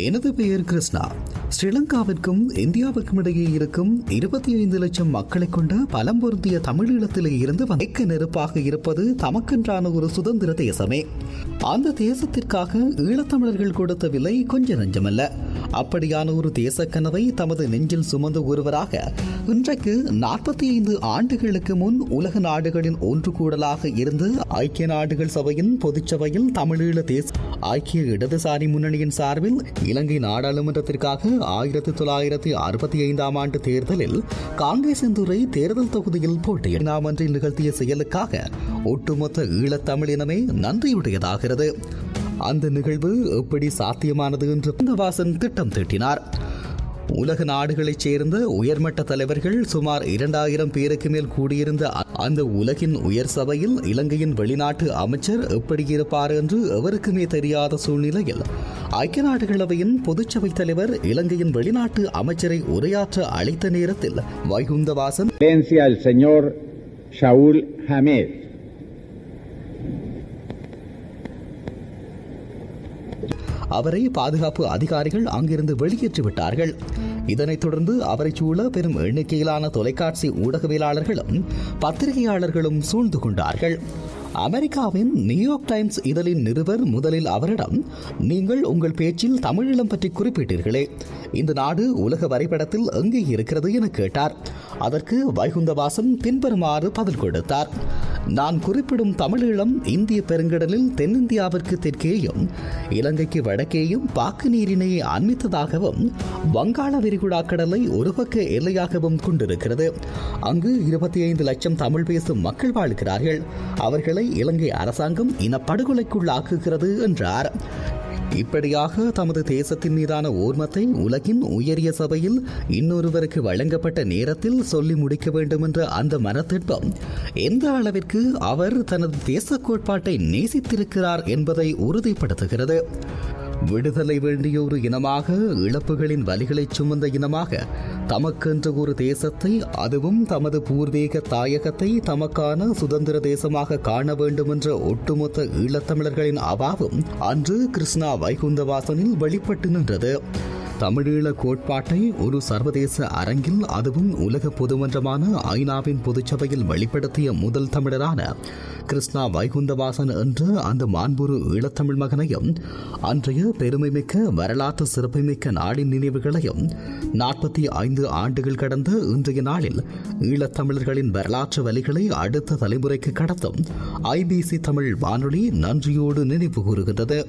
எனது பெயர் கிருஷ்ணா. ஸ்ரீலங்காவிற்கும் இந்தியாவுக்கும் இடையே இருக்கும் 25 லட்சம் மக்களை கொண்ட பலம் பொருந்திய தமிழீழத்திலே இருந்து ஏக்க நெருப்பாக இருப்பது தமக்கென்றான ஒரு சுதந்திர தேசமே. அந்த தேசத்திற்காக ஈழத்தமிழர்கள் கொடுத்த விலை கொஞ்ச நஞ்சமல்ல. அப்படியான ஒரு தேச கனவை தமது நெஞ்சில் சுமந்த ஒருவராக இன்றைக்கு 45 ஆண்டுகளுக்கு முன் உலக நாடுகளின் ஒன்று கூடலாக இருந்து ஐக்கிய நாடுகள் சபையின் பொதுச்சபையில் தமிழீழ தேச ஐக்கிய இடதுசாரி முன்னணியின் சார்பில் இலங்கை நாடாளுமன்றத்திற்காக 1965 ஆண்டு தேர்தலில் காங்கேசன்துறை தேர்தல் தொகுதியில் போட்டியிடாமன்றி நிகழ்த்திய செயலுக்காக ஒட்டுமொத்த ஈழத்தமிழினமே நன்றியுடையதாகிறது. அந்த நிகழ்வு எப்படி சாத்தியமானது என்று வாசன் திட்டம் தீட்டினார். உலக நாடுகளைச் சேர்ந்த உயர்மட்ட தலைவர்கள் சுமார் 2000 பேருக்கு மேல் கூடியிருந்த அந்த உலகின் உயர் சபையில் இலங்கையின் வெளிநாட்டு அமைச்சர் எப்படி இருப்பார் என்று எவருக்குமே தெரியாத சூழ்நிலையில் ஐக்கிய நாடுகளவையின் பொதுச்சபை தலைவர் இலங்கையின் வெளிநாட்டு அமைச்சரை உரையாற்ற அழைத்த நேரத்தில் வைகுந்தவாசன் அவரை பாதுகாப்பு அதிகாரிகள் அங்கிருந்து வெளியேற்றிவிட்டார்கள். இதனைத் தொடர்ந்து அவரை சூழ பெரும் எண்ணிக்கையிலான தொலைக்காட்சி ஊடகவியலாளர்களும் பத்திரிகையாளர்களும் சூழ்ந்து கொண்டார்கள். அமெரிக்காவின் நியூயார்க் டைம்ஸ் இதழின் நிருபர் முதலில் அவரிடம், நீங்கள் உங்கள் பேச்சில் தமிழீழம் பற்றி குறிப்பிட்டீர்களே, இந்த நாடு உலக வரைபடத்தில் எங்கே இருக்கிறது என கேட்டார். அதற்கு வைகுந்தவாசன் பின்வருமாறு பதில் கொடுத்தார். நான் குறிப்பிடும் தமிழீழம் இந்திய பெருங்கடலில் தென்னிந்தியாவிற்கு தெற்கேயும் இலங்கைக்கு வடக்கேயும் பாக்கு நீரினை அண்மித்ததாகவும் வங்காள விரிகுடா கடலை ஒரு பக்க எல்லையாகவும் கொண்டிருக்கிறது. அங்கு 25 லட்சம் தமிழ் பேசும் மக்கள் வாழ்கிறார்கள். அவர்களை இலங்கை அரசாங்கம் இனப்படுகொலைக்குள்ளாக்குகிறது என்றார். இப்படியாக தமது தேசத்தின் மீதான ஓர்மத்தை உலகின் உயரிய சபையில் இன்னொருவருக்கு வழங்கப்பட்ட நேரத்தில் சொல்லி முடிக்க வேண்டும் என்ற அந்த மனத்திட்பம் எந்த அளவிற்கு அவர் தனது தேச கோட்பாட்டை நேசித்திருக்கிறார் என்பதை உறுதிப்படுத்துகிறது. விடுதலை வேண்டிய ஒரு இனமாக, இழப்புகளின் வலிகளை சுமந்த இனமாக, தமக்கென்ற ஒரு தேசத்தை, அதுவும் தமது பூர்வீக தாயகத்தை தமக்கான சுதந்திர தேசமாக காண வேண்டும் என்ற ஒட்டுமொத்த ஈழத்தமிழர்களின் அபாவும் அன்று கிருஷ்ணா வைகுந்தவாசனில் வெளிப்பட்டு நின்றது. தமிழீழ கோட்பாட்டை ஒரு சர்வதேச அரங்கில், அதுவும் உலக பொதுமன்றமான ஐநாவின் பொதுச்சபையில் வெளிப்படுத்திய முதல் தமிழரான கிருஷ்ணா வைகுந்தவாசன் என்ற அந்த மாண்புறு ஈழத்தமிழ் மகனையும், அன்றைய பெருமைமிக்க வரலாற்று சிறப்புமிக்க நாடின் நினைவுகளையும் 45 ஆண்டுகள் கடந்த இன்றைய நாளில் ஈழத்தமிழர்களின் வரலாற்று வலிகளை அடுத்த தலைமுறைக்கு கடத்தும் IBC தமிழ் வானொலி நன்றியோடு நினைவு கூறுகின்றது.